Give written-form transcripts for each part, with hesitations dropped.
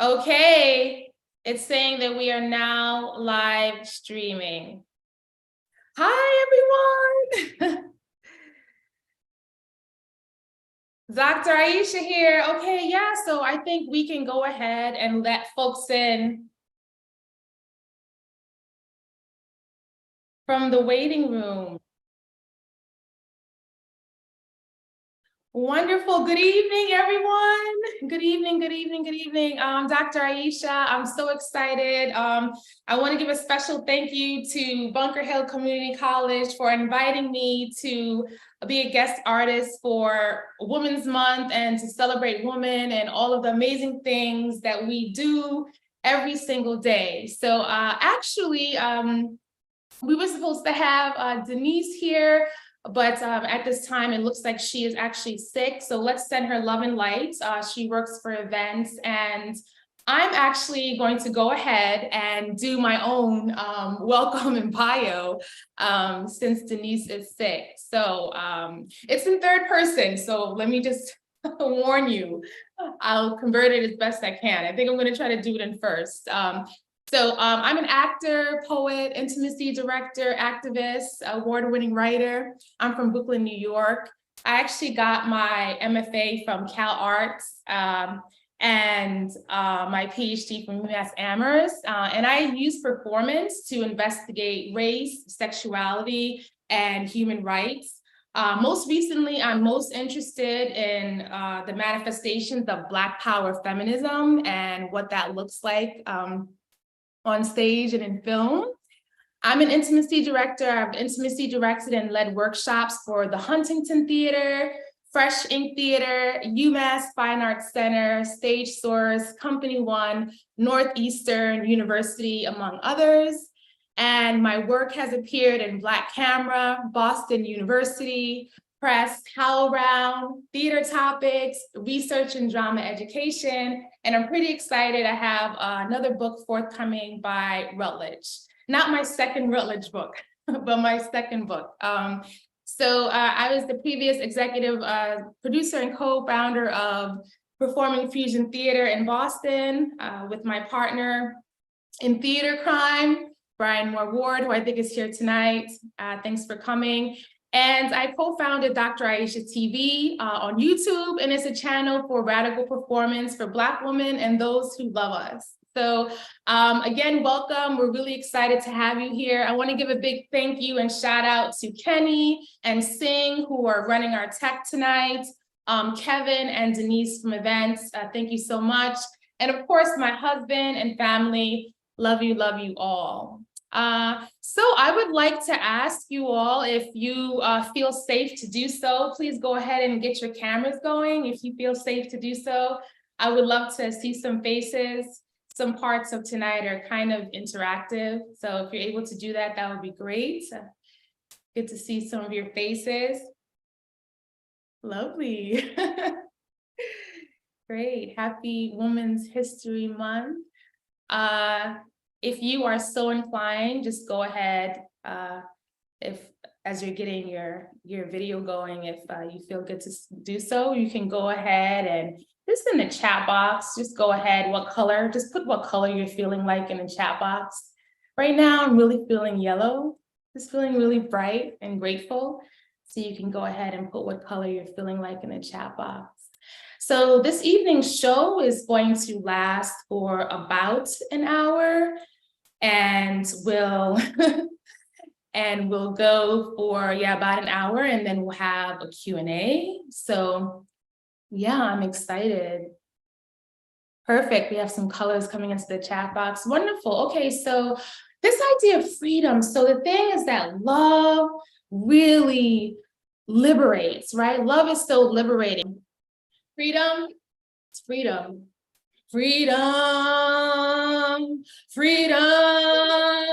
Okay, it's saying that we are now live streaming. Hi, everyone. Dr. Ayshia here. Okay, yeah, so I think we can go ahead and let folks in from the waiting room. Wonderful. Good evening, everyone. Good evening, good evening, good evening. Dr. Ayshia, I'm so excited. I want to give a special thank you to Bunker Hill Community College for inviting me to be a guest artist for Women's Month and to celebrate women and all of the amazing things that we do every single day. So actually, we were supposed to have Denise here, but at this time, it looks like she is actually sick. So let's send her love and light. She works for events, and I'm actually going to go ahead and do my own welcome and bio since Denise is sick. So it's in third person. So let me just warn you, I'll convert it as best I can. I think I'm going to try to do it in first. So I'm an actor, poet, intimacy director, activist, award-winning writer. I'm from Brooklyn, New York. I actually got my MFA from Cal Arts and my PhD from UMass Amherst. And I use performance to investigate race, sexuality, and human rights. Most recently, I'm most interested in the manifestations of Black power feminism and what that looks like on stage and in film. I'm an intimacy director. I've intimacy directed and led workshops for the Huntington Theater, Fresh Ink Theater, UMass Fine Arts Center, Stage Source, Company One, Northeastern University, among others. And my work has appeared in Black Camera, Boston University, Press, HowlRound, Theater Topics, Research and Drama Education, and I'm pretty excited. I have another book forthcoming by Routledge. Not my second Routledge book, but my second book. So I was the previous executive producer and co-founder of Performing Fusion Theater in Boston with my partner in theater crime, Brian Moore Ward, who I think is here tonight. Thanks for coming. And I co-founded Dr. Ayshia TV on YouTube, and it's a channel for radical performance for Black women and those who love us. So again, welcome. We're really excited to have you here. I want to give a big thank you and shout out to Kenny and Singh, who are running our tech tonight, Kevin and Denise from events. Thank you so much. And of course, my husband and family, love you all. So I would like to ask you all, if you feel safe to do so, please go ahead and get your cameras going. If you feel safe to do so, I would love to see some faces. Some parts of tonight are kind of interactive. So if you're able to do that, that would be great. Good to see some of your faces. Lovely. Great. Happy Women's History Month. If you are so inclined, just go ahead, as you're getting your video going, if you feel good to do so, you can go ahead and just in the chat box, just go ahead, just put what color you're feeling like in the chat box. Right now, I'm really feeling yellow, just feeling really bright and grateful. So you can go ahead and put what color you're feeling like in the chat box. So this evening's show is going to last for about an hour, and we'll go for about an hour, and then we'll have a Q&A. So yeah, I'm excited. Perfect. We have some colors coming into the chat box. Wonderful. Okay, so this idea of freedom. So the thing is that love really liberates, right? Love is so liberating. Freedom, it's freedom. Freedom, freedom,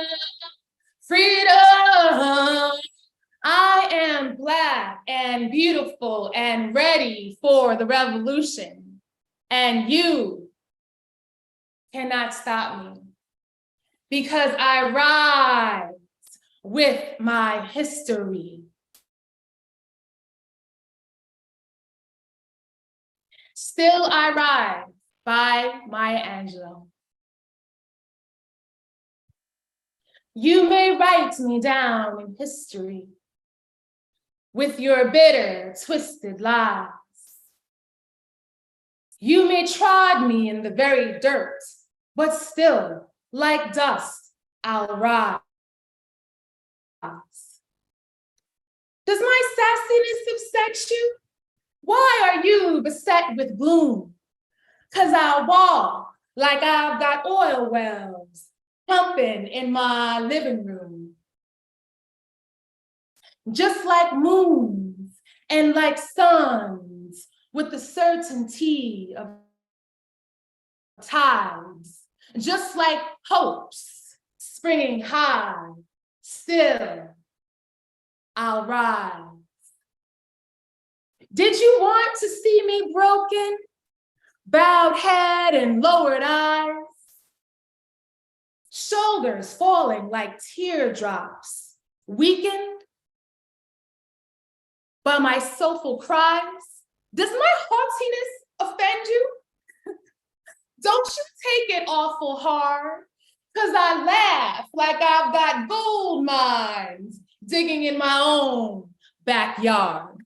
freedom. I am Black and beautiful and ready for the revolution. And you cannot stop me because I rise with my history. Still I rise by Maya Angelou. You may write me down in history with your bitter, twisted lies. You may trod me in the very dirt, but still, like dust, I'll rise. Does my sassiness upset you? Why are you beset with gloom? 'Cause I'll walk like I've got oil wells pumping in my living room. Just like moons and like suns with the certainty of tides, just like hopes springing high, still I'll rise. Did you want to see me broken, bowed head and lowered eyes, shoulders falling like teardrops, weakened by my soulful cries? Does my haughtiness offend you? Don't you take it awful hard, 'cause I laugh like I've got gold mines digging in my own backyard.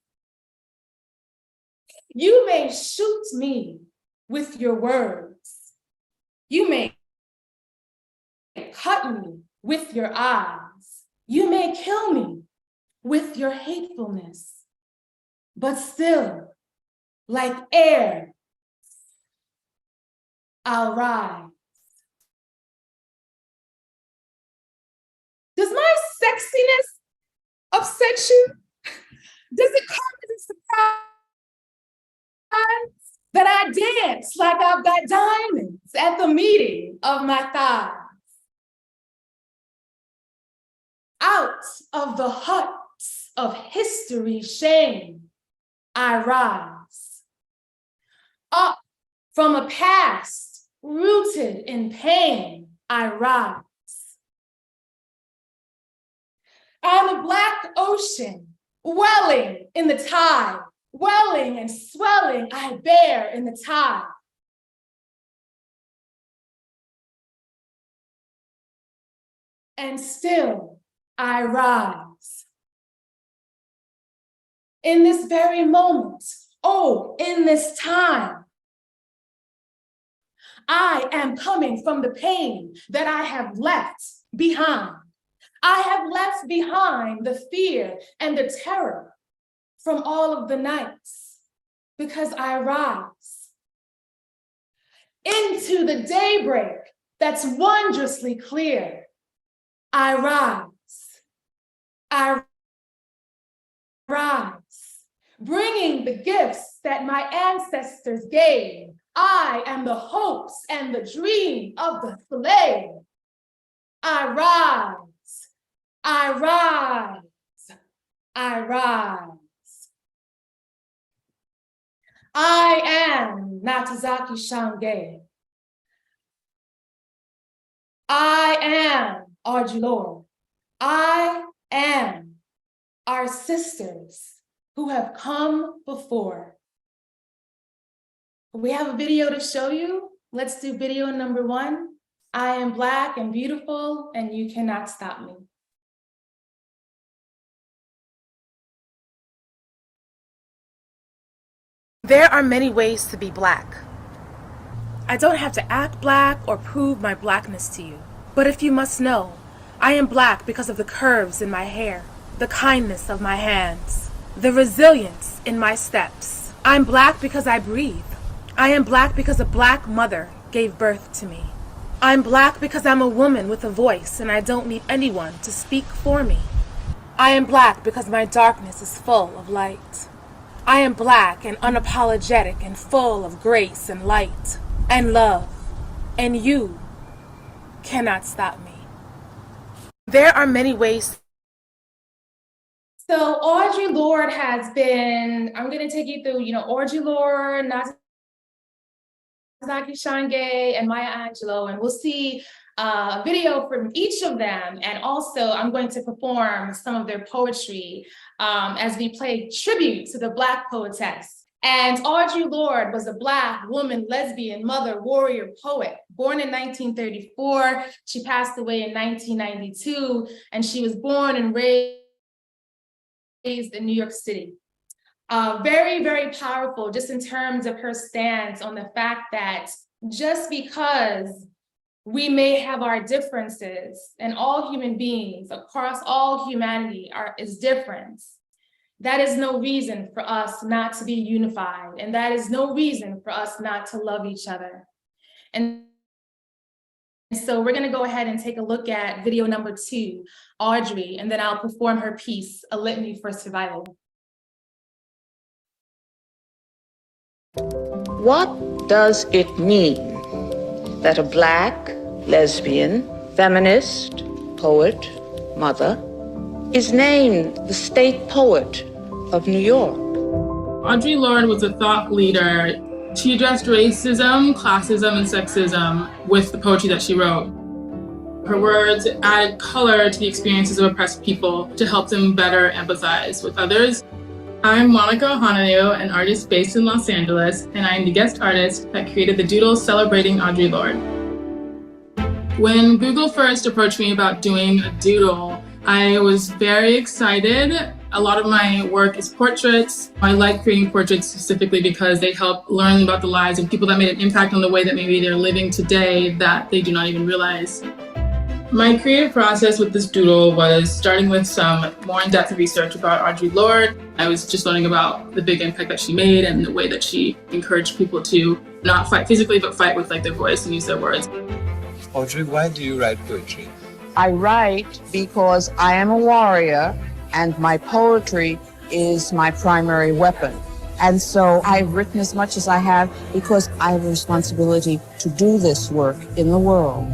You may shoot me with your words. You may cut me with your eyes. You may kill me with your hatefulness. But still, like air, I'll rise. Does my sexiness upset you? Does it come as a surprise that I dance like I've got diamonds at the meeting of my thighs? Out of the huts of history's shame, I rise. Up from a past rooted in pain, I rise. I'm a black ocean, welling in the tide, welling and swelling, I bear in the tide. And still I rise. In this very moment, oh, in this time, I am coming from the pain that I have left behind. I have left behind the fear and the terror from all of the nights, because I rise into the daybreak that's wondrously clear. I rise. I rise, bringing the gifts that my ancestors gave. I am the hopes and the dream of the slave. I rise, I rise, I rise. I am Ntozake Shange. I am Audre Lorde. I am our sisters who have come before. We have a video to show you. Let's do video number 1. I am Black and beautiful, and you cannot stop me. There are many ways to be Black. I don't have to act Black or prove my Blackness to you. But if you must know, I am Black because of the curves in my hair, the kindness of my hands, the resilience in my steps. I'm Black because I breathe. I am Black because a Black mother gave birth to me. I'm Black because I'm a woman with a voice and I don't need anyone to speak for me. I am Black because my darkness is full of light. I am Black and unapologetic and full of grace and light and love, and you cannot stop me. There are many ways. So Audre Lorde has been, I'm going to take you through, Audre Lorde, Ntozake Shange, and Maya Angelou, and we'll see a video from each of them. And also I'm going to perform some of their poetry as we play tribute to the Black poetess. And Audre Lorde was a Black woman, lesbian, mother, warrior, poet, born in 1934. She passed away in 1992, and she was born and raised in New York City. Very, very powerful, just in terms of her stance on the fact that just because we may have our differences, and all human beings across all humanity is different, that is no reason for us not to be unified, and that is no reason for us not to love each other. And so we're gonna go ahead and take a look at video number 2, Audre, and then I'll perform her piece, A Litany for Survival. What does it mean that a Black, lesbian, feminist, poet, mother, is named the state poet of New York? Audre Lorde was a thought leader. She addressed racism, classism, and sexism with the poetry that she wrote. Her words added color to the experiences of oppressed people to help them better empathize with others. I'm Monica Hananu, an artist based in Los Angeles, and I am the guest artist that created the doodle celebrating Audre Lorde. When Google first approached me about doing a doodle, I was very excited. A lot of my work is portraits. I like creating portraits specifically because they help learn about the lives of people that made an impact on the way that maybe they're living today that they do not even realize. My creative process with this doodle was starting with some more in-depth research about Audre Lorde. I was just learning about the big impact that she made and the way that she encouraged people to not fight physically, but fight with their voice and use their words. Audre, why do you write poetry? I write because I am a warrior and my poetry is my primary weapon. And so I've written as much as I have because I have a responsibility to do this work in the world.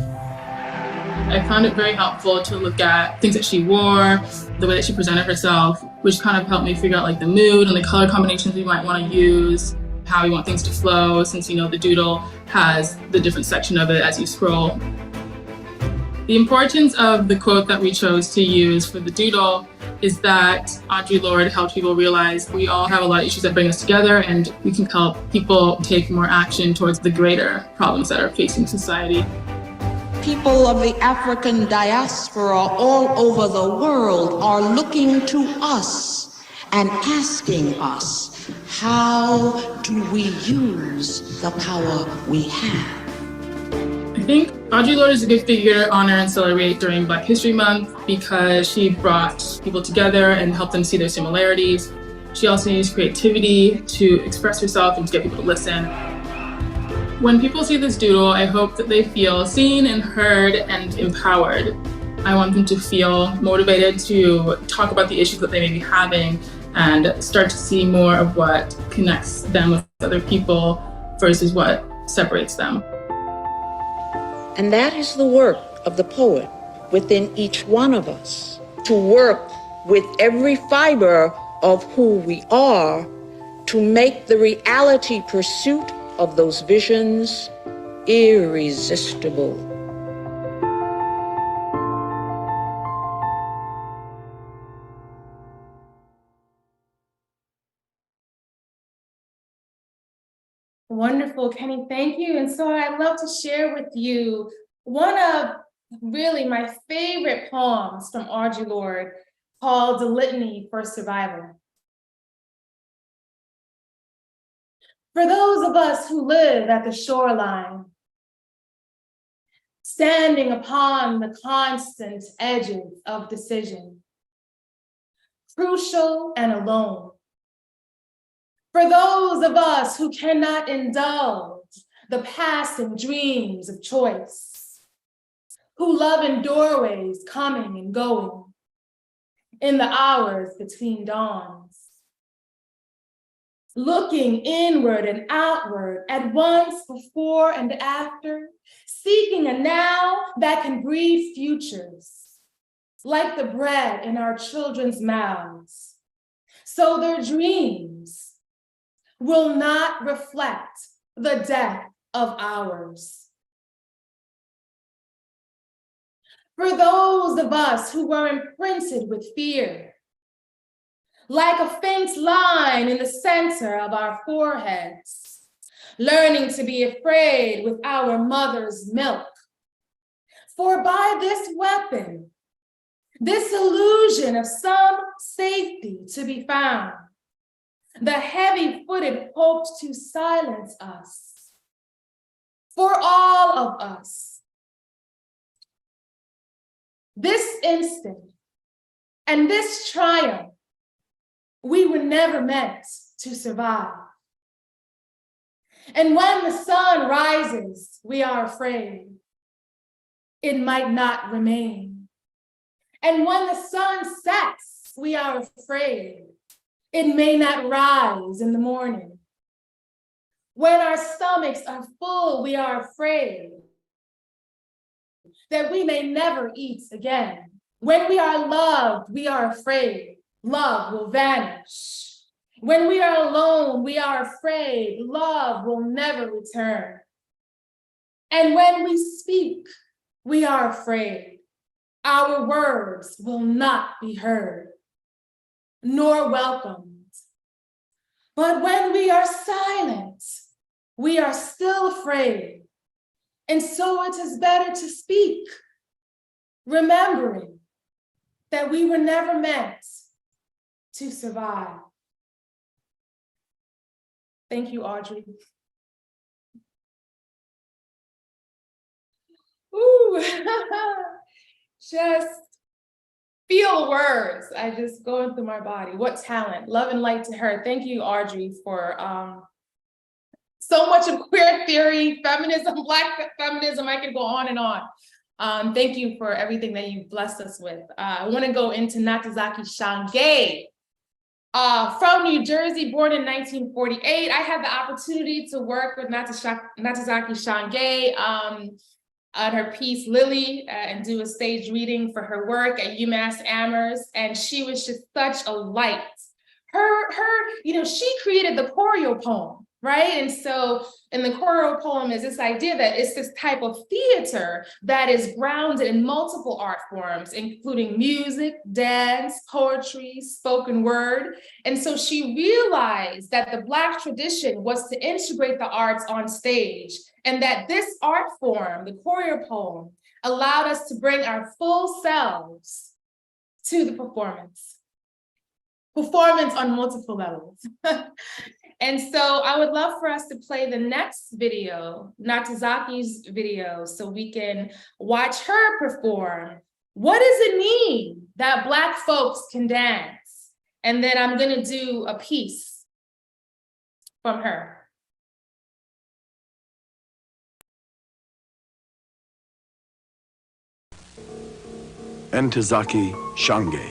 I found it very helpful to look at things that she wore, the way that she presented herself, which kind of helped me figure out the mood and the color combinations we might want to use, how we want things to flow, since the doodle has the different section of it as you scroll. The importance of the quote that we chose to use for the doodle is that Audre Lorde helped people realize we all have a lot of issues that bring us together, and we can help people take more action towards the greater problems that are facing society. People of the African diaspora all over the world are looking to us and asking us, how do we use the power we have? I think Audre Lorde is a good figure to honor and celebrate during Black History Month because she brought people together and helped them see their similarities. She also used creativity to express herself and to get people to listen. When people see this doodle, I hope that they feel seen and heard and empowered. I want them to feel motivated to talk about the issues that they may be having and start to see more of what connects them with other people versus what separates them. And that is the work of the poet within each one of us, to work with every fiber of who we are to make the reality pursuit of those visions irresistible. Wonderful, Kenny, thank you. And so I'd love to share with you one of really my favorite poems from Audre Lorde called The Litany for Survival. For those of us who live at the shoreline, standing upon the constant edges of decision, crucial and alone. For those of us who cannot indulge the passing dreams of choice, who love in doorways coming and going, in the hours between dawns, looking inward and outward at once, before and after, seeking a now that can breed futures, like the bread in our children's mouths, so their dreams will not reflect the death of ours. For those of us who were imprinted with fear, like a faint line in the center of our foreheads, learning to be afraid with our mother's milk. For by this weapon, this illusion of some safety to be found, the heavy-footed hoped to silence us, for all of us. This instant and this triumph, we were never meant to survive. And when the sun rises, we are afraid it might not remain. And when the sun sets, we are afraid it may not rise in the morning. When our stomachs are full, we are afraid that we may never eat again. When we are loved, we are afraid love will vanish. When we are alone, we are afraid love will never return. And when we speak, we are afraid our words will not be heard, nor welcomed. But when we are silent, we are still afraid. And so it is better to speak, remembering that we were never meant to survive. Thank you, Audre. Ooh, just feel words. I just going through my body. What talent, love and light to her. Thank you, Audre, for so much of queer theory, feminism, Black feminism. I could go on and on. Thank you for everything that you've blessed us with. I want to go into Ntozake Shange. From New Jersey, born in 1948. I had the opportunity to work with Ntozake Shange on her piece Lily and do a stage reading for her work at UMass Amherst, and she was just such a light. She created the Choreopoem, right? And so in the Choreopoem is this idea that it's this type of theater that is grounded in multiple art forms, including music, dance, poetry, spoken word. And so she realized that the Black tradition was to integrate the arts on stage, and that this art form, the Choreopoem, allowed us to bring our full selves to the performance on multiple levels. And so I would love for us to play the next video, Ntozake's video, so we can watch her perform. What does it mean that Black folks can dance? And then I'm gonna do a piece from her. Ntozake Shange.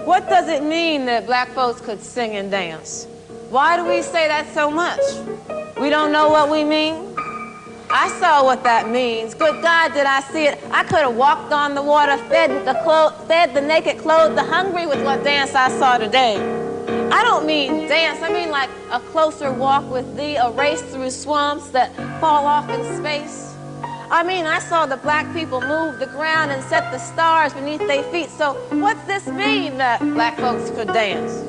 What does it mean that Black folks could sing and dance? Why do we say that so much? We don't know what we mean? I saw what that means. Good God, did I see it? I could have walked on the water, fed the naked, clothed the hungry with what dance I saw today. I don't mean dance, I mean like a closer walk with thee, a race through swamps that fall off in space. I mean, I saw the Black people move the ground and set the stars beneath their feet. So what's this mean that Black folks could dance?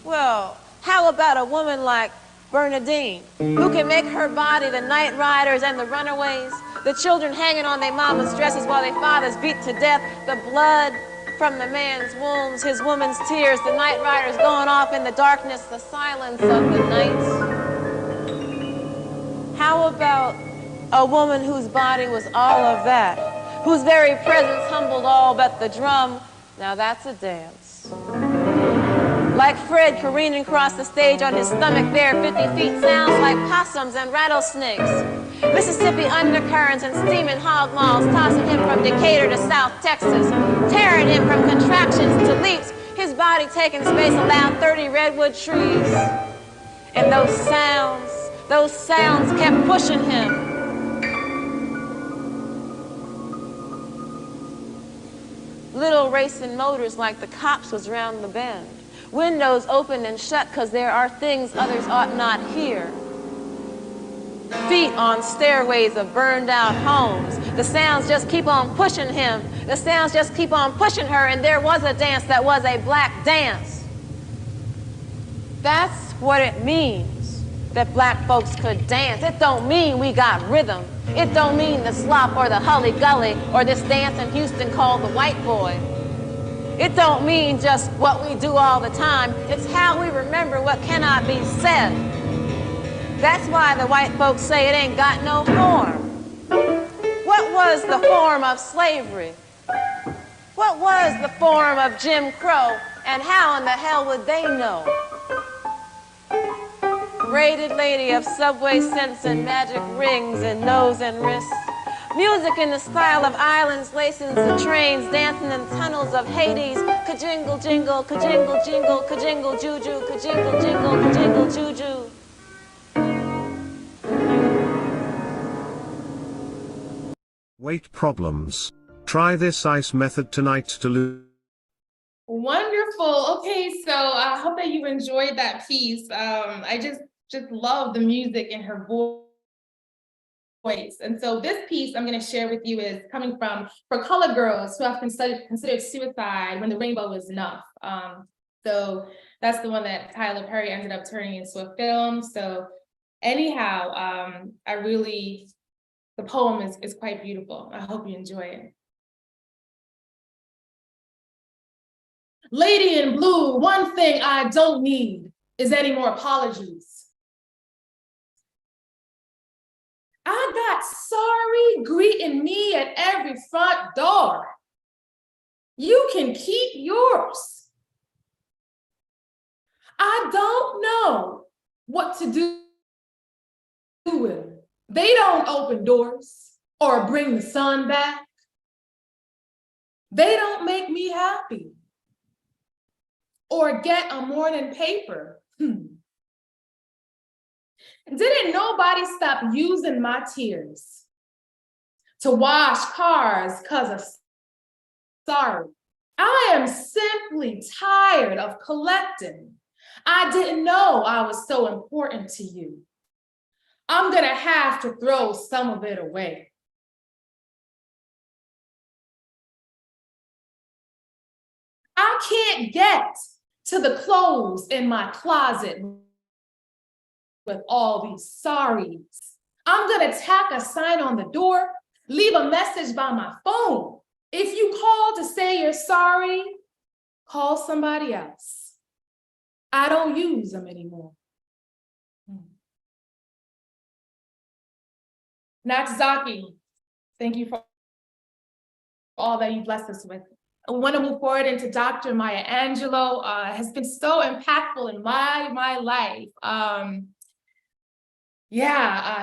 Well, how about a woman like Bernadine, who can make her body the night riders and the runaways, the children hanging on their mama's dresses while their fathers beat to death, the blood from the man's wombs, his woman's tears, the night riders going off in the darkness, the silence of the night. How about a woman whose body was all of that, whose very presence humbled all but the drum? Now that's a dance. Like Fred careening across the stage on his stomach bare 50 feet, sounds like possums and rattlesnakes. Mississippi undercurrents and steaming hog maws, tossing him from Decatur to South Texas, tearing him from contractions to leaps, his body taking space around 30 redwood trees. And those sounds kept pushing him. Little racing motors like the cops was round the bend. Windows open and shut because there are things others ought not hear. Feet on stairways of burned out homes. The sounds just keep on pushing him. The sounds just keep on pushing her, and there was a dance that was a black dance. That's what it means that black folks could dance. It don't mean we got rhythm. It don't mean the slop or the hully gully or this dance in Houston called the white boy. It don't mean just what we do all the time. It's how we remember what cannot be said. That's why the white folks say it ain't got no form. What was the form of slavery? What was the form of Jim Crow? And how in the hell would they know? Braided lady of subway scents and magic rings and nose and wrists. Music in the style of islands, laces and trains, dancing in tunnels of Hades. Ka-jingle jingle, ka-jingle jingle, ka-jingle juju, ka-jingle jingle, ka-jingle juju. Weight problems. Try this ice method tonight to lose. Wonderful. Okay, so I hope that you enjoyed that piece. I just love the music and her voice. And so this piece I'm going to share with you is coming from For Colored Girls Who Have Considered Suicide When the Rainbow Is Enough. So that's the one that Tyler Perry ended up turning into a film. So anyhow, the poem is quite beautiful. I hope you enjoy it. Lady in blue, one thing I don't need is any more apologies. I got sorry greeting me at every front door. You can keep yours. I don't know what to do with them. They don't open doors or bring the sun back. They don't make me happy or get a morning paper. Didn't nobody stop using my tears to wash cars because of sorry? I am simply tired of collecting. I didn't know I was so important to you. I'm gonna have to throw some of it away. I can't get to the clothes in my closet with all these sorries. I'm gonna tack a sign on the door, leave a message by my phone. If you call to say you're sorry, call somebody else. I don't use them anymore. Ntozake, thank you for all that you blessed us with. I want to move forward into Dr. Maya Angelou. Has been so impactful in my life.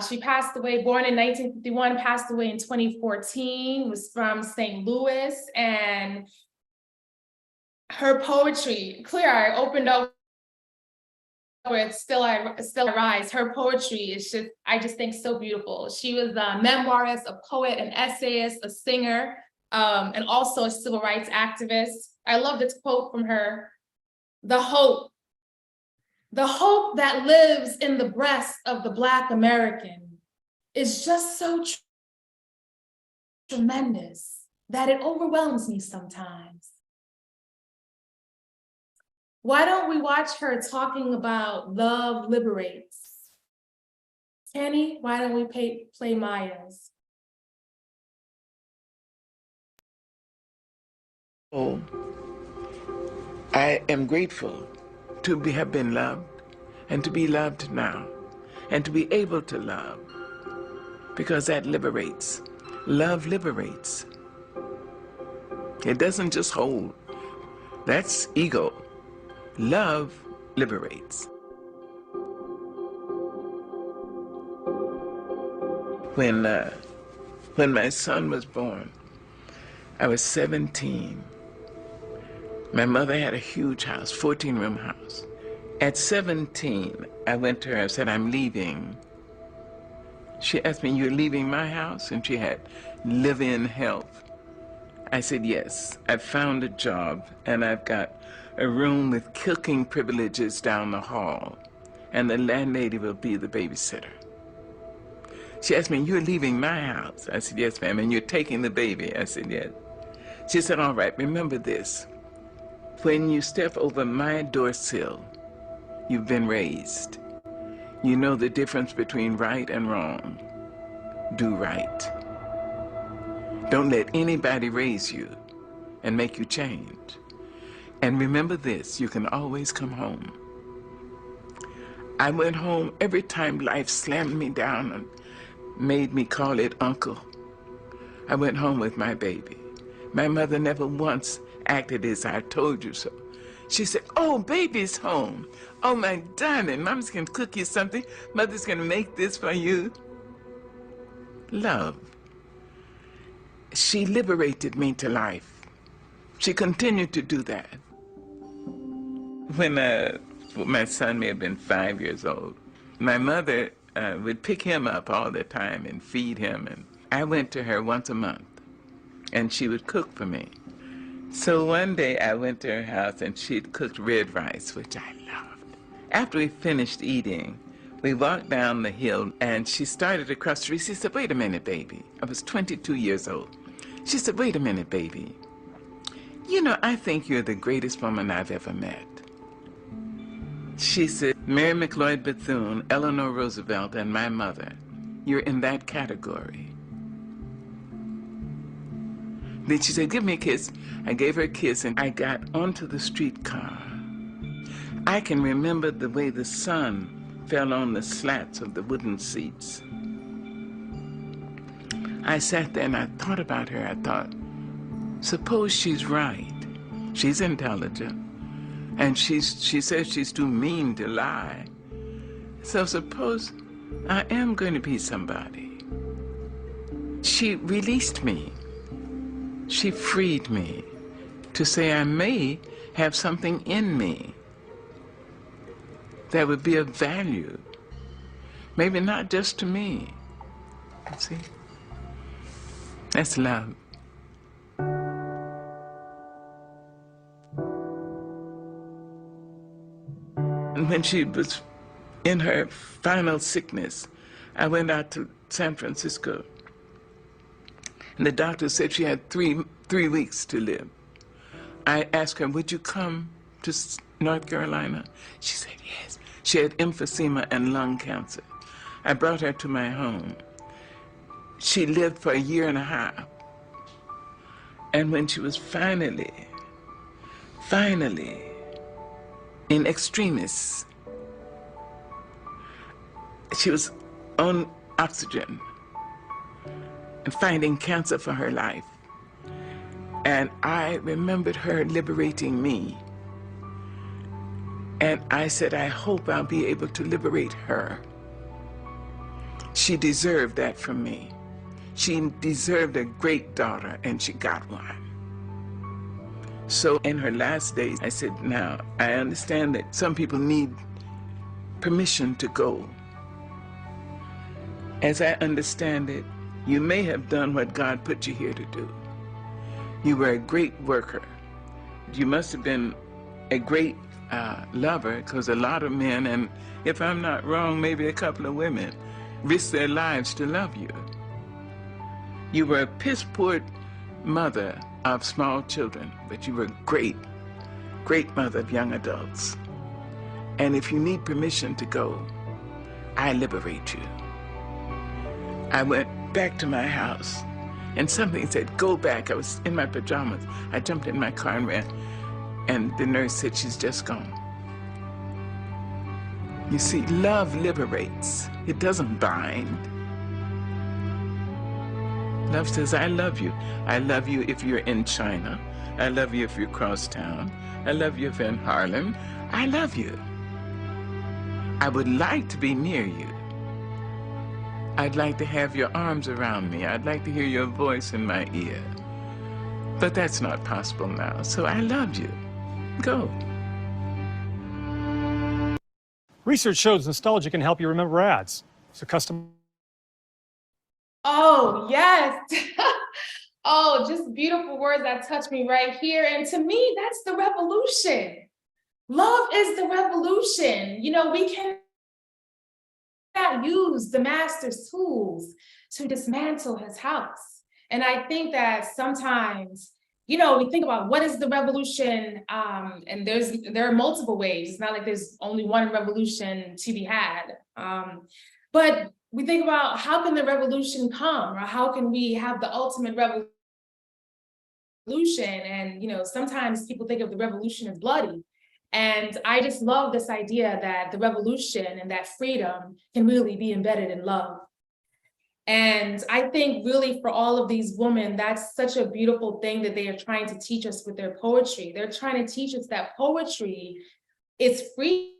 She passed away, born in 1951, passed away in 2014, was from St. Louis, and her poetry, clear, I opened up with Still I Rise. Her poetry is just, I just think so beautiful. She was a memoirist, a poet, an essayist, a singer, and also a civil rights activist. I love this quote from her: the hope that lives in the breast of the Black American is just so tremendous that it overwhelms me sometimes. Why don't we watch her talking about love liberates? Kenny, why don't we play Maya's? Oh, I am grateful to have been loved and to be loved now and to be able to love, because that liberates. Love liberates. It doesn't just hold. That's ego. Love liberates. When my son was born, I was 17. My mother had a huge house, 14-room house. At 17, I went to her and said, I'm leaving. She asked me, you're leaving my house? And she had live-in help. I said, yes. I found a job, and I've got a room with cooking privileges down the hall, and the landlady will be the babysitter. She asked me, you're leaving my house? I said, yes, ma'am. And you're taking the baby? I said, yes. She said, all right, remember this. When you step over my door sill, you've been raised. You know the difference between right and wrong. Do right. Don't let anybody raise you and make you change. And remember this, you can always come home. I went home every time life slammed me down and made me call it uncle. I went home with my baby. My mother never once acted as I told you so. She said, oh, baby's home. Oh, my darling, Mom's gonna cook you something. Mother's gonna make this for you. Love. She liberated me to life. She continued to do that. When my son may have been 5 years old, my mother would pick him up all the time and feed him. And I went to her once a month, and she would cook for me. So one day I went to her house and she'd cooked red rice, which I loved. After we finished eating, we walked down the hill and she started across the street. She said, wait a minute, baby. I was 22 years old. She said, wait a minute, baby. You know, I think you're the greatest woman I've ever met. She said, Mary McLeod Bethune, Eleanor Roosevelt, and my mother, you're in that category. Then she said, give me a kiss. I gave her a kiss and I got onto the streetcar. I can remember the way the sun fell on the slats of the wooden seats. I sat there and I thought about her. I thought, suppose she's right. She's intelligent. And she says she's too mean to lie. So suppose I am going to be somebody. She released me. She freed me to say I may have something in me that would be of value. Maybe not just to me. See? That's love. And when she was in her final sickness, I went out to San Francisco. And the doctor said she had three weeks to live. I asked her, would you come to North Carolina? She said, yes. She had emphysema and lung cancer. I brought her to my home. She lived for 1.5 years. And when she was finally, in extremis, she was on oxygen and fighting cancer for her life. And I remembered her liberating me. And I said, I hope I'll be able to liberate her. She deserved that from me. She deserved a great daughter, and she got one. So in her last days, I said, now, I understand that some people need permission to go. As I understand it, you may have done what God put you here to do. You were a great worker. You must have been a great lover, because a lot of men, and if I'm not wrong, maybe a couple of women, risk their lives to love you. You were a piss-poor mother of small children, but you were a great, great mother of young adults. And if you need permission to go, I liberate you. I went back to my house, and something said, go back. I was in my pajamas. I jumped in my car and ran, and the nurse said, she's just gone. You see, love liberates. It doesn't bind. Love says, I love you. I love you if you're in China. I love you if you're across town. I love you if you're in Harlem. I love you. I would like to be near you. I'd like to have your arms around me. I'd like to hear your voice in my ear. But that's not possible now, so I love you. Go. Research shows nostalgia can help you remember ads. So custom. Oh, yes. Oh, just beautiful words that touch me right here. And to me, that's the revolution. Love is the revolution. You know, we cannot use the master's tools to dismantle his house. And I think that sometimes we think about what is the revolution, and there are multiple ways. It's not like there's only one revolution to be had. But we think about how can the revolution come, or how can we have the ultimate revolution? And sometimes people think of the revolution as bloody. And I just love this idea that the revolution and that freedom can really be embedded in love. And I think really for all of these women, that's such a beautiful thing that they are trying to teach us with their poetry. They're trying to teach us that poetry is free,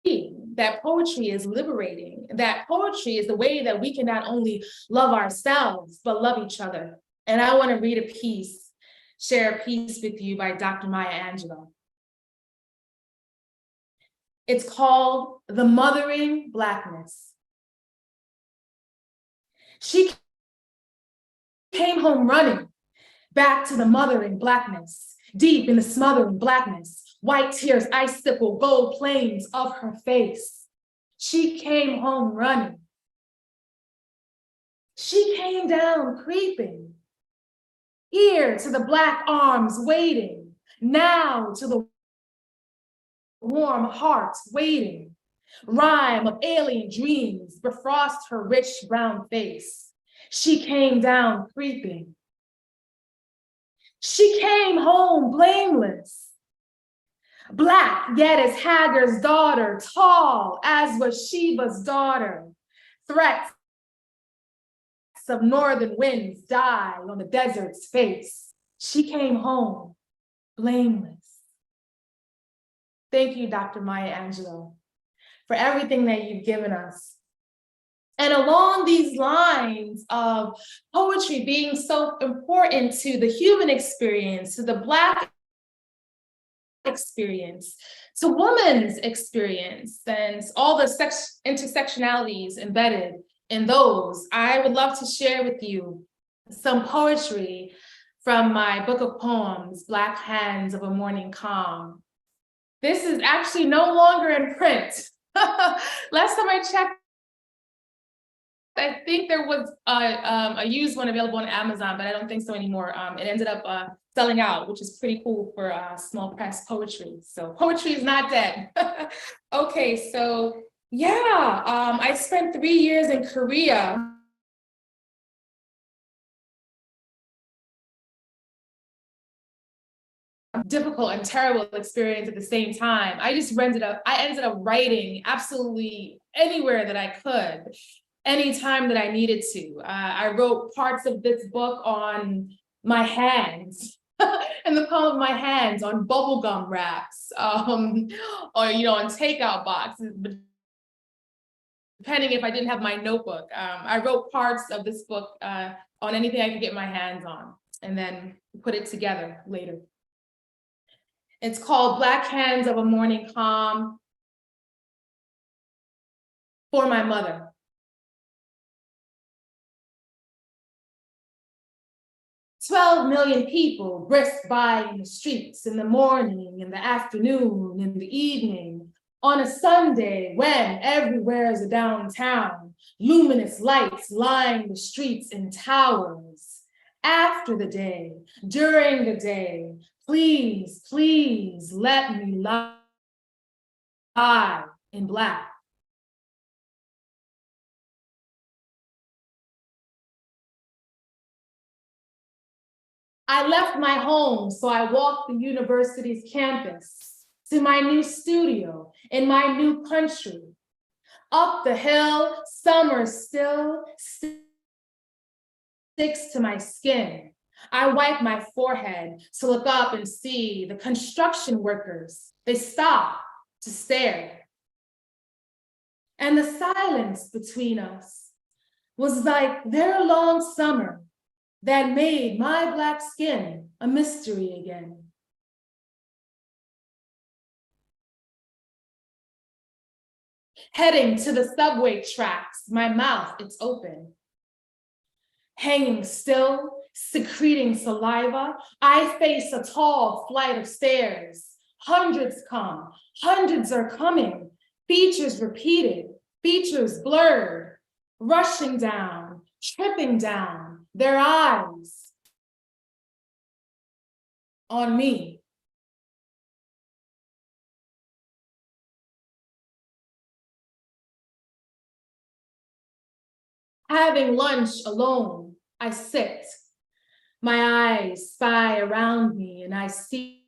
that poetry is liberating, that poetry is the way that we can not only love ourselves, but love each other. And I want to read a piece, share a piece with you by Dr. Maya Angelou. It's called The Mothering Blackness. She came home running back to the mothering blackness, deep in the smothering blackness, white tears icicle gold planes of her face. She came home running. She came down creeping, here to the black arms waiting, now to the warm hearts waiting. Rhyme of alien dreams befrost her rich brown face. She came down creeping. She came home blameless, black yet as Hagar's daughter, tall as was Sheba's daughter. Threats of northern winds die on the desert's face. She came home blameless. Thank you, Dr. Maya Angelou, for everything that you've given us. And along these lines of poetry being so important to the human experience, to the Black experience, to women's experience, and all the intersectionalities embedded in those, I would love to share with you some poetry from my book of poems, Black Hands of a Morning Calm. This is actually no longer in print. Last time I checked, I think there was a used one available on Amazon, but I don't think so anymore. It ended up selling out, which is pretty cool for small press poetry. So poetry is not dead. Okay, so yeah, I spent 3 years in Korea. Difficult and terrible experience at the same time. I ended up writing absolutely anywhere that I could, anytime that I needed to. I wrote parts of this book on my hands, and the palm of my hands on bubblegum wraps, or on takeout boxes, depending if I didn't have my notebook. I wrote parts of this book on anything I could get my hands on, and then put it together later. It's called Black Hands of a Morning Calm, for my mother. "12 million people brisk by in the streets in the morning, in the afternoon, in the evening, on a Sunday when everywhere is a downtown, luminous lights line the streets in towers. After the day, during the day, please, please let me lie in black. I left my home, so I walked the university's campus to my new studio in my new country. Up the hill, summer still sticks to my skin. I wipe my forehead to look up and see the construction workers. They stop to stare. And the silence between us was like their long summer that made my Black skin a mystery again. Heading to the subway tracks, my mouth, it's open. Hanging still, secreting saliva, I face a tall flight of stairs. Hundreds come, hundreds are coming, features repeated, features blurred, rushing down, tripping down, their eyes on me. Having lunch alone, I sit. My eyes spy around me and I see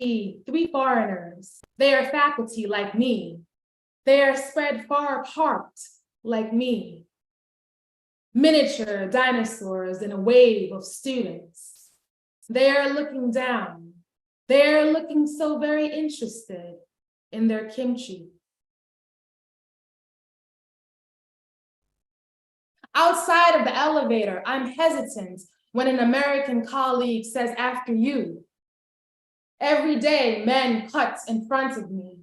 3 foreigners. They are faculty like me. They are spread far apart like me. Miniature dinosaurs in a wave of students. They are looking down. They are looking so very interested in their kimchi. Outside of the elevator, I'm hesitant when an American colleague says after you. Every day, men cut in front of me,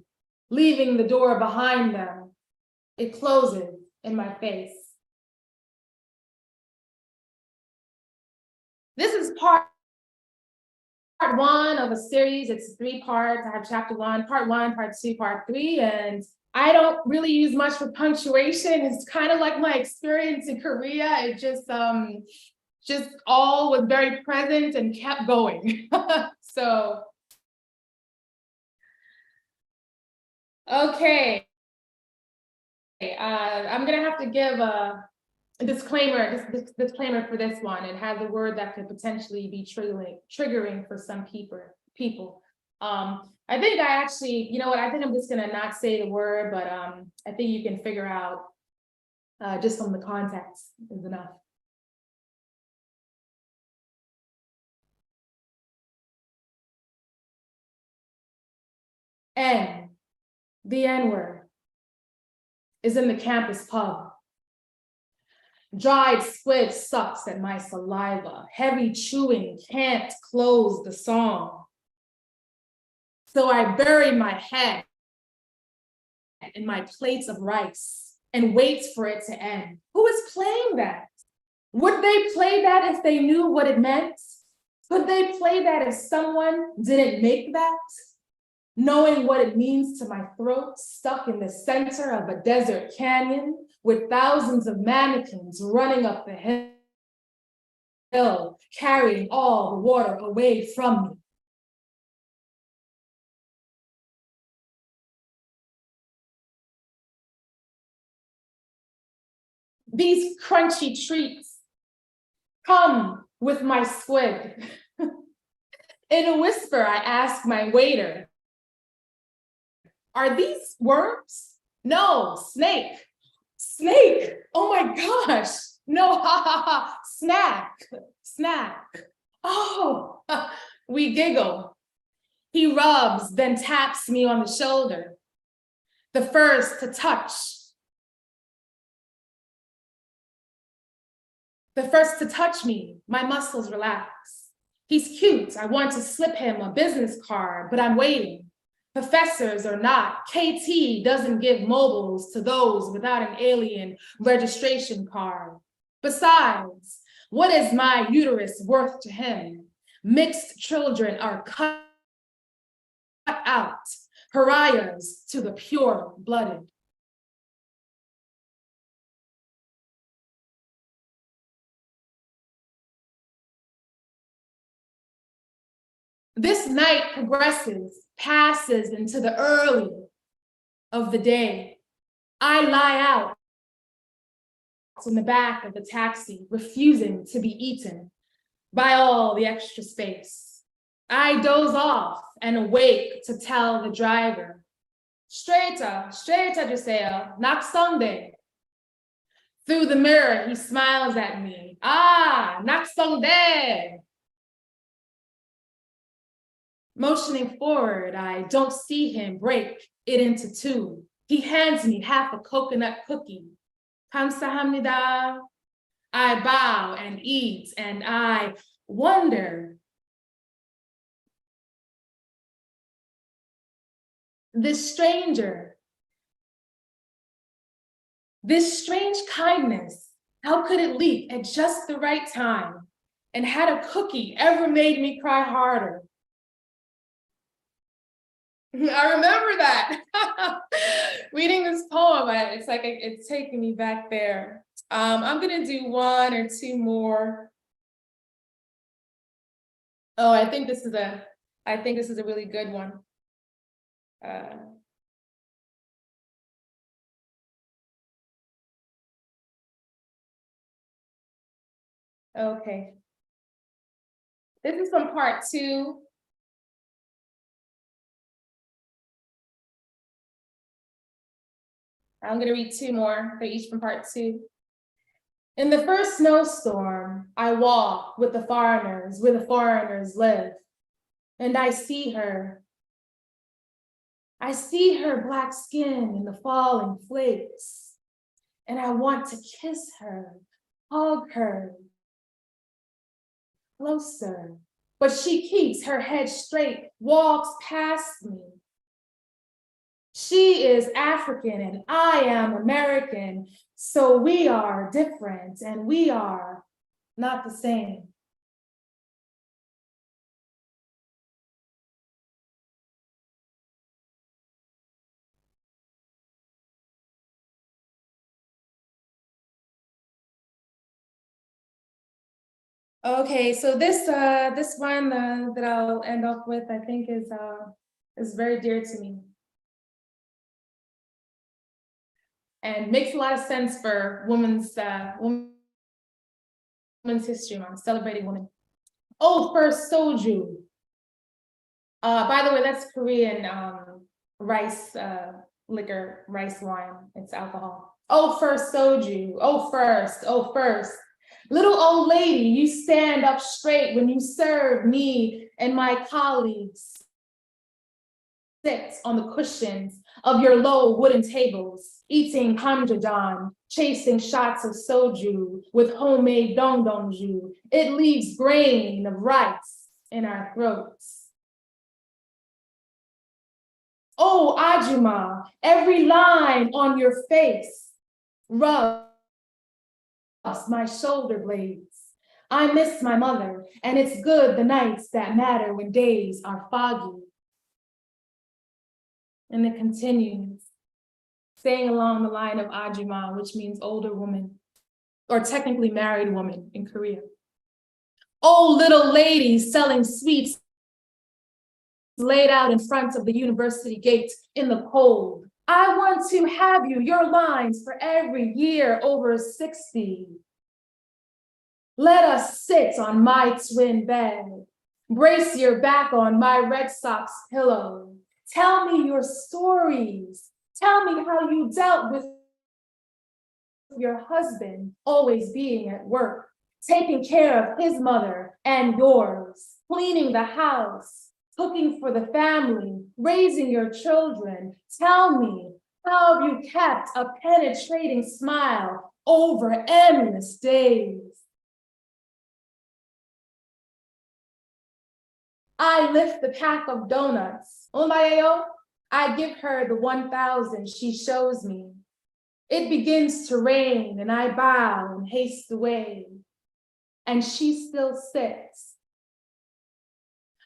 leaving the door behind them. It closes in my face. This is part 1 of a series. It's 3 parts. I have chapter 1, part 1, part 2, part 3, and I don't really use much for punctuation. It's kind of like my experience in Korea. It just all was very present and kept going. So, okay. I'm gonna have to give a disclaimer for this one. It has a word that could potentially be triggering for some people. I think I actually, you know what, I think I'm just gonna not say the word, but I think you can figure out just from the context is enough. N, the N-word, is in the campus pub. Dried squid sucks at my saliva. Heavy chewing can't close the song. So I bury my head in my plates of rice and wait for it to end. Who is playing that? Would they play that if they knew what it meant? Could they play that if someone didn't make that? Knowing what it means to my throat, stuck in the center of a desert canyon with thousands of mannequins running up the hill, carrying all the water away from me. These crunchy treats come with my squid. In a whisper, I ask my waiter, are these worms? No, snake. Snake, oh my gosh. No, ha ha ha, snack. Oh, we giggle. He rubs, then taps me on the shoulder. The first to touch. The first to touch me, my muscles relax. He's cute, I want to slip him a business card, but I'm waiting. Professors or not, KT doesn't give mobiles to those without an alien registration card. Besides, what is my uterus worth to him? Mixed children are cut out, pariahs to the pure-blooded. This night progresses, passes into the early of the day. I lie out in the back of the taxi, refusing to be eaten by all the extra space. I doze off and awake to tell the driver, straighter 주세요, 낙성대. Through the mirror, he smiles at me. Ah, 낙성대. Motioning forward, I don't see him break it into 2. He hands me half a coconut cookie. 감사합니다. I bow and eat, and I wonder. This stranger, this strange kindness, how could it leak at just the right time? And had a cookie ever made me cry harder? I remember that. Reading this poem, it's like it's taking me back there. I'm gonna do 1 or 2 more. Oh, I think this is a really good one. Okay. This is from part 2. I'm going to read 2 more. They're each from part 2. In the first snowstorm, I walk with the foreigners where the foreigners live, and I see her. I see her black skin in the falling flakes, and I want to kiss her, hug her closer, but she keeps her head straight, walks past me. She is African and I am American, so we are different and we are not the same. Okay, so this one that I'll end off with, I think is very dear to me. And makes a lot of sense for Women's History Month, celebrating women. Oh, first soju. By the way, that's Korean rice liquor, rice wine. It's alcohol. Oh, first soju. Oh, first. Little old lady, you stand up straight when you serve me and my colleagues. Sit on the cushions of your low wooden tables, eating hamjadan, chasing shots of soju with homemade dongdongju. It leaves grain of rice in our throats. Oh, Ajuma, every line on your face rubs my shoulder blades. I miss my mother, and it's good the nights that matter when days are foggy. And it continues, saying along the line of Ajuma, which means older woman, or technically married woman in Korea. Oh, little lady selling sweets laid out in front of the university gate in the cold. I want to have you, your lines for every year over 60. Let us sit on my twin bed. Brace your back on my Red Sox pillow. Tell me your stories. Tell me how you dealt with your husband always being at work, taking care of his mother and yours, cleaning the house, cooking for the family, raising your children. Tell me, how have you kept a penetrating smile over endless days? I lift the pack of donuts. Omaeo, I give her the 1,000 she shows me. It begins to rain and I bow and haste away. And she still sits.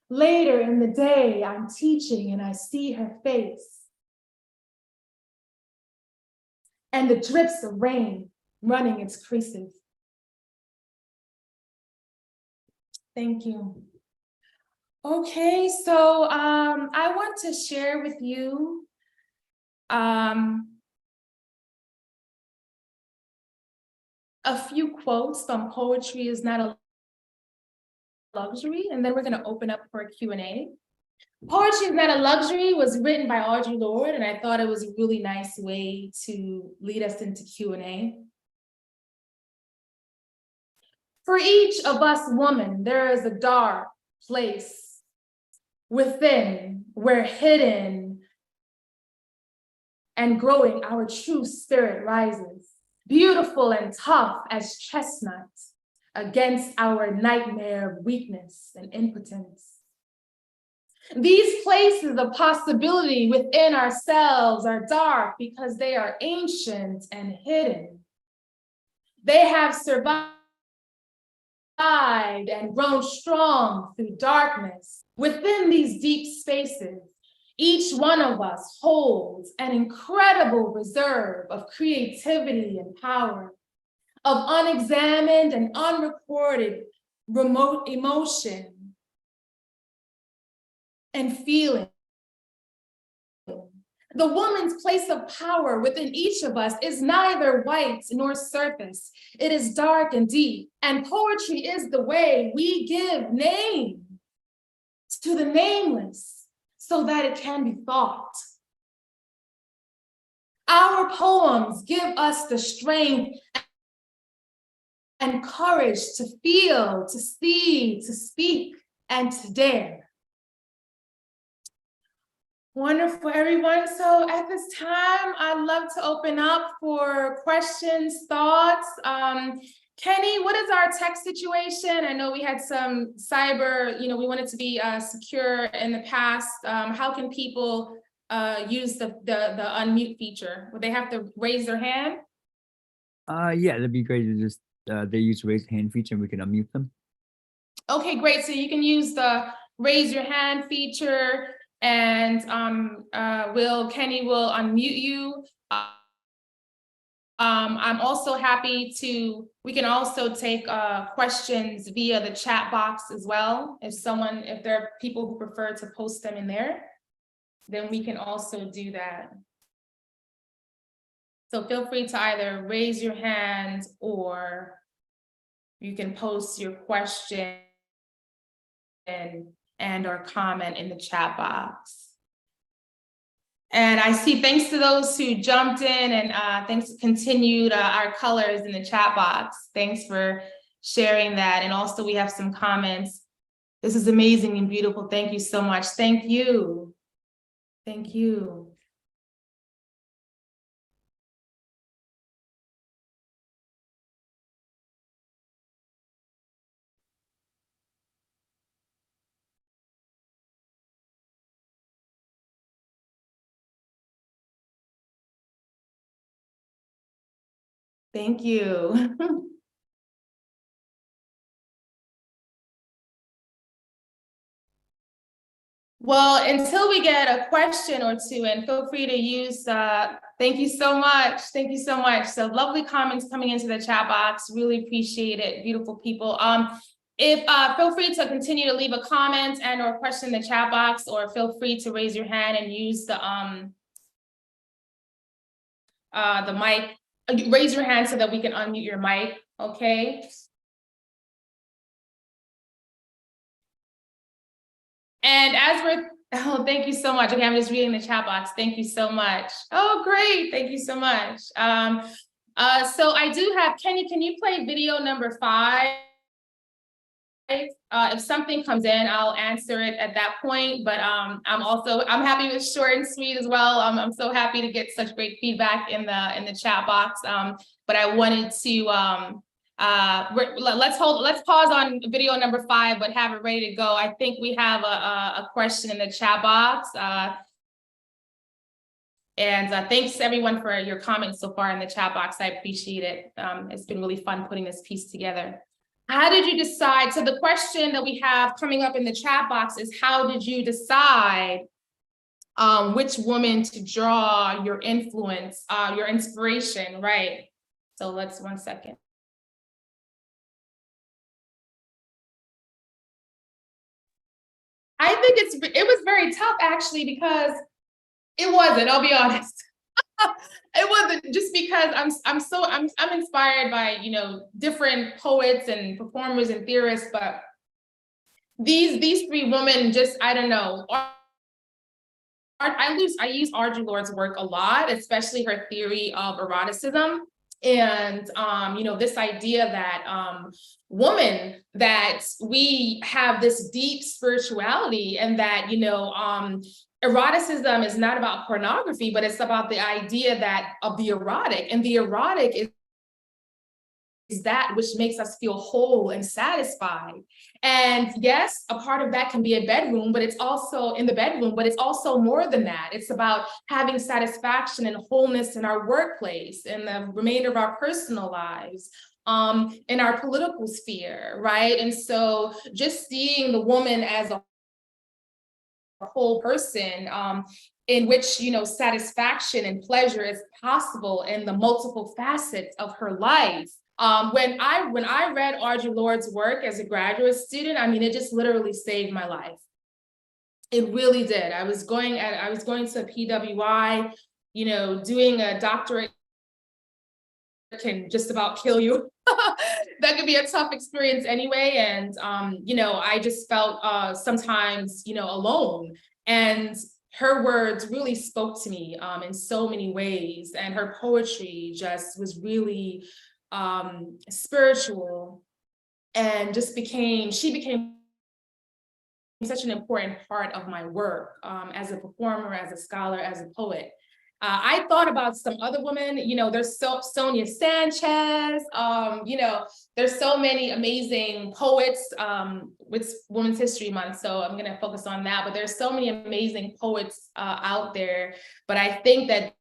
Later in the day, I'm teaching and I see her face. And the drips of rain running its creases. Thank you. Okay, so I want to share with you a few quotes from Poetry is Not a Luxury, and then we're going to open up for a Q&A. Poetry is Not a Luxury was written by Audre Lorde, and I thought it was a really nice way to lead us into Q&A. For each of us women, there is a dark place within, where hidden and growing our true spirit rises, beautiful and tough as chestnuts against our nightmare of weakness and impotence. These places of possibility within ourselves are dark because they are ancient and hidden. They have survived and grown strong through darkness. Within these deep spaces, each one of us holds an incredible reserve of creativity and power, of unexamined and unrecorded remote emotion, and feeling. The woman's place of power within each of us is neither white nor surface. It is dark and deep, and poetry is the way we give name to the nameless so that it can be thought. Our poems give us the strength and courage to feel, to see, to speak, and to dare. Wonderful, everyone. So at this time, I'd love to open up for questions, thoughts. Kenny, what is our tech situation? I know we had some cyber, we wanted to be secure in the past. How can people use the unmute feature? Would they have to raise their hand? Yeah, that'd be great to just, they use raise hand feature and we can unmute them. Okay, great. So you can use the raise your hand feature, and Kenny will unmute you. I'm also happy we can also take questions via the chat box as well. If there are people who prefer to post them in there, then we can also do that. So feel free to either raise your hand or you can post your question and or comment in the chat box. And I see thanks to those who jumped in, and thanks continued our colors in the chat box. Thanks for sharing that. And also we have some comments. This is amazing and beautiful. Thank you so much. Thank you. Thank you. Thank you. Well, until we get a question or two, and feel free to use, thank you so much. Thank you so much. So lovely comments coming into the chat box. Really appreciate it, beautiful people. Feel free to continue to leave a comment and or question in the chat box, or feel free to raise your hand and use the mic. Raise your hand so that we can unmute your mic, okay? And thank you so much. Okay, I'm just reading the chat box. Thank you so much. Oh, great. Thank you so much. So I do have, Kenny, can you play video number 5? If something comes in, I'll answer it at that point. But I'm happy with short and sweet as well. I'm so happy to get such great feedback in the chat box. But I wanted to let's pause on video number 5, but have it ready to go. I think we have a question in the chat box. And thanks everyone for your comments so far in the chat box. I appreciate it. It's been really fun putting this piece together. How did you decide? So the question that we have coming up in the chat box is, how did you decide which woman to draw your influence, your inspiration, right? So let's 1 second. I think it was very tough actually, because it wasn't, I'll be honest. It wasn't, just because I'm inspired by, different poets and performers and theorists, but these 3 women just, I don't know. I use Audre Lorde's work a lot, especially her theory of eroticism. And, this idea that woman, that we have this deep spirituality, and that, eroticism is not about pornography, but it's about the idea of the erotic, and the erotic is that which makes us feel whole and satisfied. And yes, a part of that can be a bedroom, but it's also in the bedroom, but it's also more than that. It's about having satisfaction and wholeness in our workplace, in the remainder of our personal lives, in our political sphere, right? And so just seeing the woman as a whole person, in which, satisfaction and pleasure is possible in the multiple facets of her life. When I read Audre Lorde's work as a graduate student, I mean, it just literally saved my life. It really did. I was going to PWI, you know, doing a doctorate can just about kill you. That could be a tough experience anyway. And, you know, I just felt sometimes, you know, alone. And her words really spoke to me in so many ways. And her poetry just was really spiritual, and just she became such an important part of my work as a performer, as a scholar, as a poet. I thought about some other women, you know, there's Sonia Sanchez, you know, there's so many amazing poets with Women's History Month, so I'm gonna focus on that, but there's so many amazing poets out there. But I think that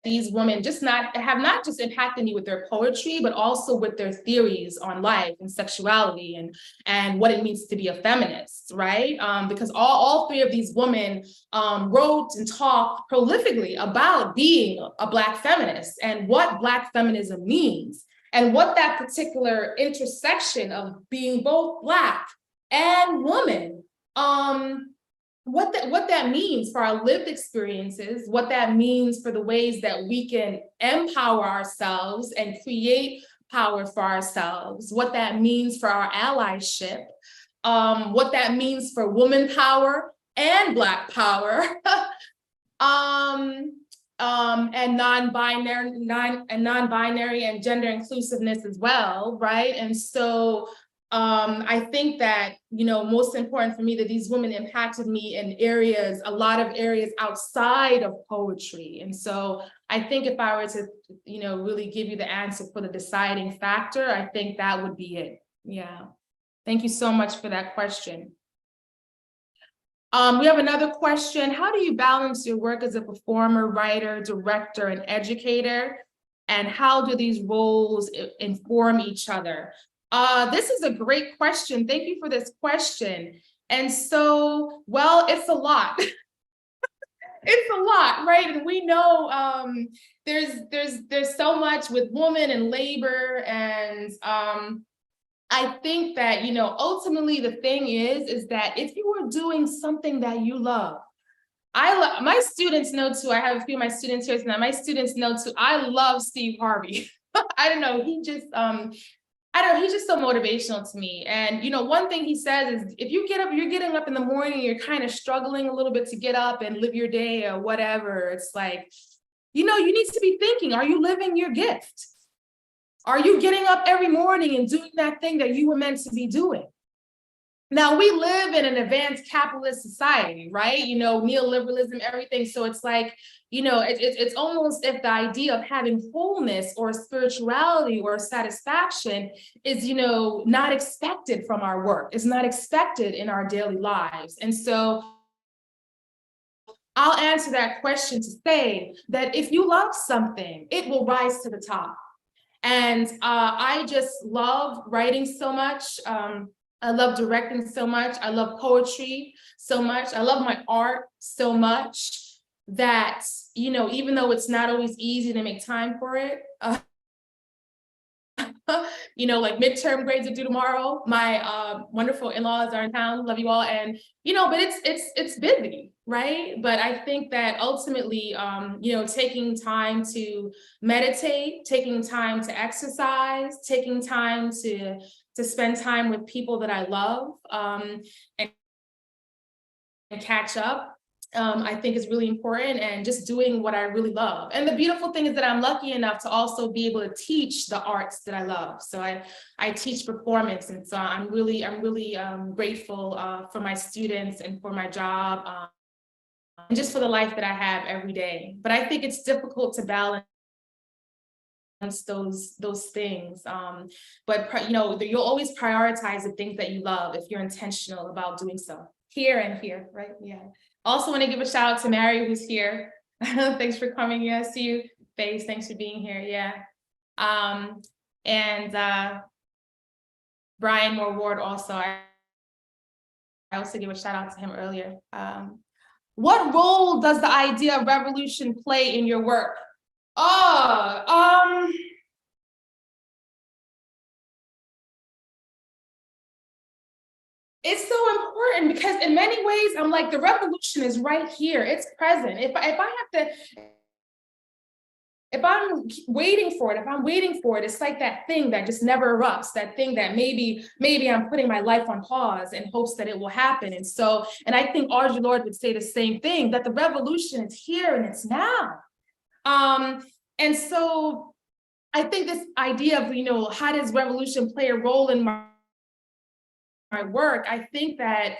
these women have not just impacted me with their poetry, but also with their theories on life and sexuality and what it means to be a feminist, right? Because all three of these women wrote and talked prolifically about being a Black feminist and what Black feminism means, and what that particular intersection of being both Black and woman, what that means for our lived experiences, what that means for the ways that we can empower ourselves and create power for ourselves, what that means for our allyship, what that means for woman power and Black power, and non-binary and gender inclusiveness as well, right? And so I think that, you know, most important for me, that these women impacted me in a lot of areas outside of poetry. And so I think if I were to, you know, really give you the answer for the deciding factor, I think that would be it. Yeah. Thank you so much for that question. We have another question. How do you balance your work as a performer, writer, director, and educator? And how do these roles inform each other? This is a great question. Thank you for this question. And so, well, it's a lot. It's a lot, right? And we know there's so much with women and labor, and I think that, you know, ultimately the thing is that if you are doing something that you love, my students know too, I have a few of my students here tonight, my students know too, I love Steve Harvey. I don't know, he's just so motivational to me. And, you know, one thing he says is, if you get up, you're getting up in the morning, you're kind of struggling a little bit to get up and live your day or whatever, it's like, you know, you need to be thinking, are you living your gift? Are you getting up every morning and doing that thing that you were meant to be doing? Now, we live in an advanced capitalist society, right? You know, neoliberalism, everything. So it's like, you know, it's almost if the idea of having wholeness or spirituality or satisfaction is, you know, not expected from our work, is not expected in our daily lives. And so I'll answer that question to say that if you love something, it will rise to the top. And I just love writing so much. I love directing so much. I love poetry so much. I love my art so much that, you know, even though it's not always easy to make time for it, you know, like midterm grades are due tomorrow. My wonderful in-laws are in town, love you all. And, you know, but it's busy, right? But I think that ultimately, you know, taking time to meditate, taking time to exercise, taking time to spend time with people that I love and catch up, I think is really important, and just doing what I really love. And the beautiful thing is that I'm lucky enough to also be able to teach the arts that I love. So I teach performance, and so I'm really grateful for my students and for my job, and just for the life that I have every day. But I think it's difficult to balance those things, but you know, you'll always prioritize the things that you love if you're intentional about doing so. Here and here, right? Yeah. Also want to give a shout out to Mary, who's here. Thanks for coming. Yeah, see you, Faith. Thanks for being here. Yeah. And Brian Moore Ward also. I also give a shout out to him earlier. What role does the idea of revolution play in your work? It's so important because in many ways, I'm like, the revolution is right here. It's present. If I'm waiting for it, it's like that thing that just never erupts, that thing that maybe I'm putting my life on pause in hopes that it will happen. And I think Audre Lorde would say the same thing, that the revolution is here and it's now. And so I think this idea of, how does revolution play a role in my work? I think that,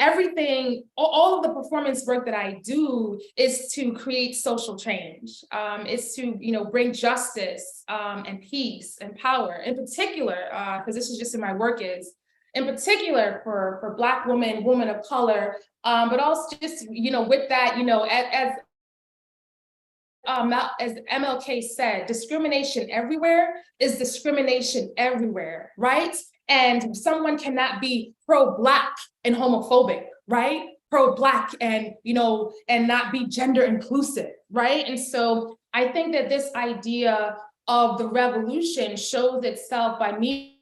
everything, all of the performance work that I do is to create social change. It's to, bring justice and peace and power, in particular, because this is just in my work, is in particular for Black women of color, but also just, with that, as MLK said, discrimination everywhere is discrimination everywhere, right? And someone cannot be pro-Black and homophobic, right? Pro-Black and, and not be gender inclusive, right? And so I think that this idea of the revolution shows itself by me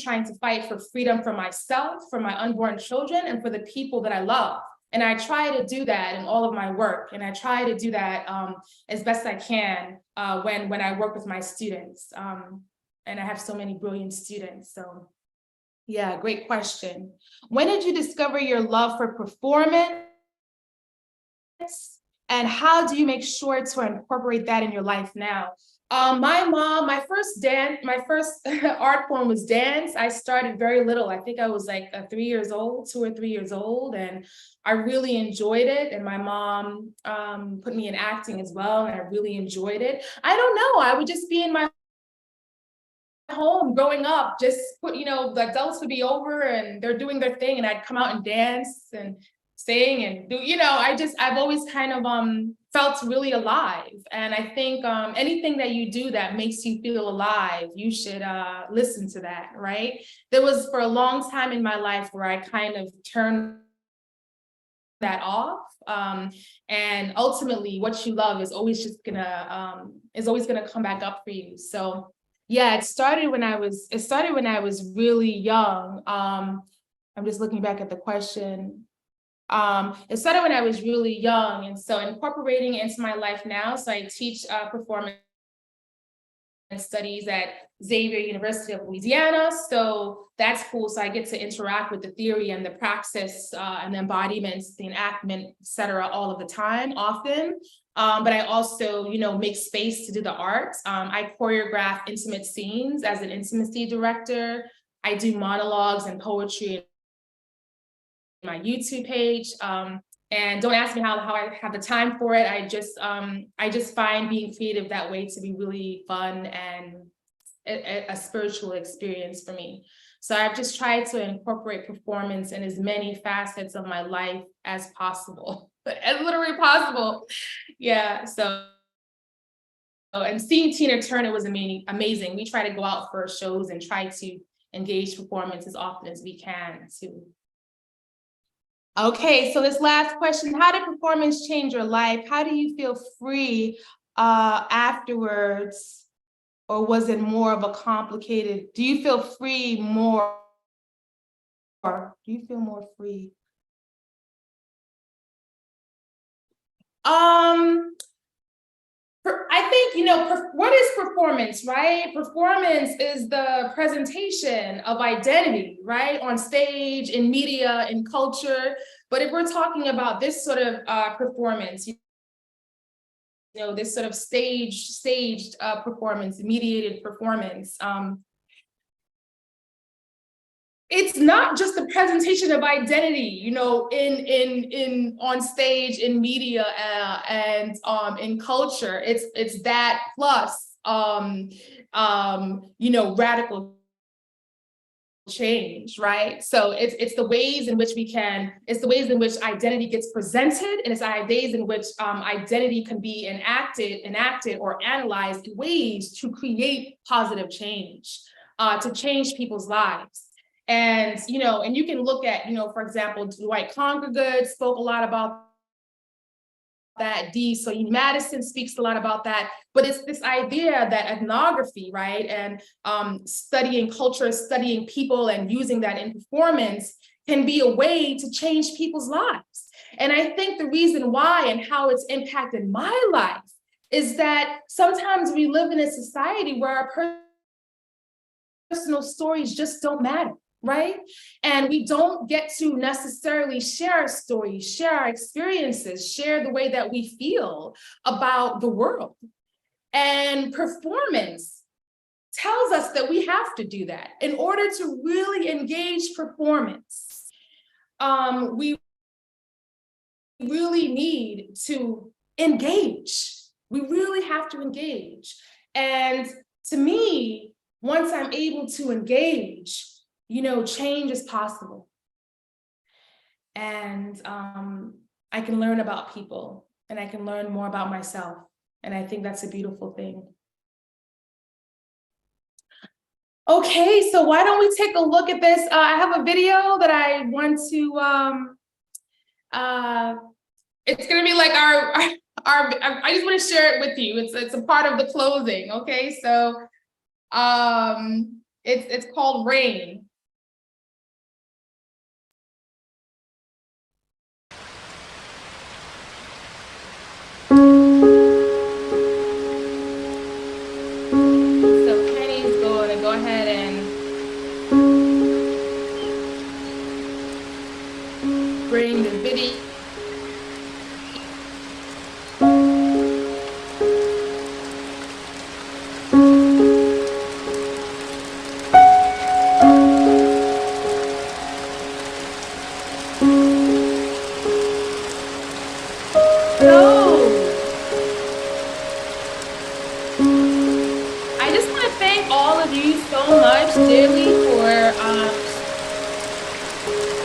trying to fight for freedom for myself, for my unborn children, and for the people that I love. And I try to do that in all of my work. And I try to do that as best I can when I work with my students. And I have so many brilliant students. So yeah, great question. When did you discover your love for performance? And how do you make sure to incorporate that in your life now? My mom, my first art form was dance. I started very little. I think I was like 2 or 3 years old, and I really enjoyed it. And my mom put me in acting as well, and I really enjoyed it. I don't know, I would just be in my home growing up, just the adults would be over and they're doing their thing, and I'd come out and dance and sing and do, I've always kind of felt really alive. And I think anything that you do that makes you feel alive, you should listen to that, right? There was for a long time in my life where I kind of turned that off. And ultimately what you love is always gonna come back up for you. So yeah, it started when I was really young. I'm just looking back at the question. It started when I was really young, and so incorporating it into my life now. So I teach performance studies at Xavier University of Louisiana. So that's cool. So I get to interact with the theory and the praxis and the embodiments, the enactment, et cetera, all of the time, often. But I also, make space to do the art. I choreograph intimate scenes as an intimacy director. I do monologues and poetry on my YouTube page. And don't ask me how I have the time for it. I just find being creative that way to be really fun and a spiritual experience for me. So I've just tried to incorporate performance in as many facets of my life as possible, as literally possible. Yeah, so, and seeing Tina Turner was amazing. We try to go out for shows and try to engage performance as often as we can too. Okay, so this last question, how did performance change your life? How do you feel free afterwards? Or was it more of a complicated, do you feel free more? Or do you feel more free? I think, what is performance, right? Performance is the presentation of identity, right? On stage, in media, in culture. But if we're talking about this sort of performance, this sort of staged performance, mediated performance, it's not just the presentation of identity, in on stage, in media, and in culture. It's that plus, radical change, right? So it's the ways in which it's the ways in which identity gets presented, and it's the ways in which identity can be enacted or analyzed in ways to create positive change, to change people's lives. And, and you can look at, for example, Dwight Congregate spoke a lot about that. So Madison speaks a lot about that, but it's this idea that ethnography, right, and studying culture, studying people, and using that in performance can be a way to change people's lives. And I think the reason why and how it's impacted my life is that sometimes we live in a society where our personal stories just don't matter, right? And we don't get to necessarily share our stories, share our experiences, share the way that we feel about the world. And performance tells us that we have to do that. In order to really engage performance, we really need to engage. We really have to engage. And to me, once I'm able to engage, change is possible. And I can learn about people, and I can learn more about myself. And I think that's a beautiful thing. Okay, so why don't we take a look at this? I have a video that I want to, it's gonna be like I just want to share it with you. It's a part of the closing, okay? So it's called Rain. So Kenny's going to go ahead and bring the video.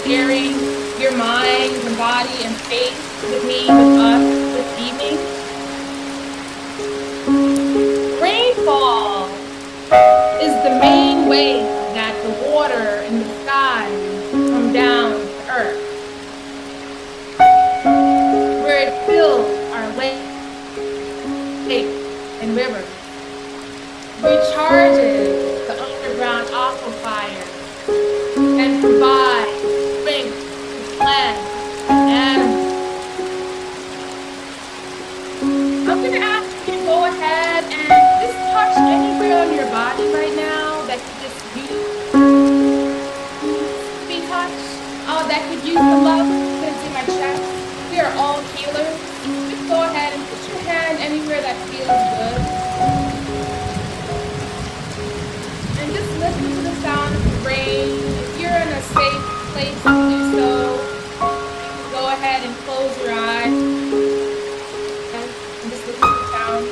Sharing your mind and body and faith with me, with us this evening. Rainfall is the main way that the water in the sky come down to earth, where it fills our lakes and rivers, recharges the underground aquifer, and provides strength to plants and animals. I'm going to ask you to go ahead and just touch anywhere on your body right now that could just use to be touched. That could use the love that's in my chest. We are all healers. Just go ahead and put your hand anywhere that feels good. And just listen to the sound of the rain. If you're in a safe place to do so, you can go ahead and close your eyes and just listen to the sound.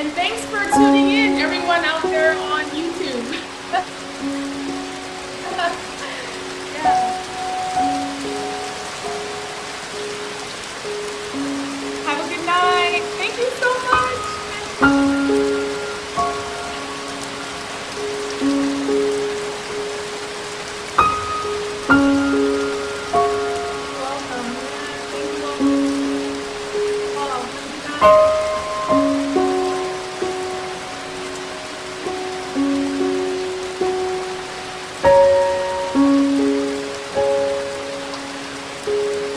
And thanks for tuning in, everyone out there on YouTube. Yeah. Have a good night. Thank you so much. Welcome. Thank you all. Oh, good night.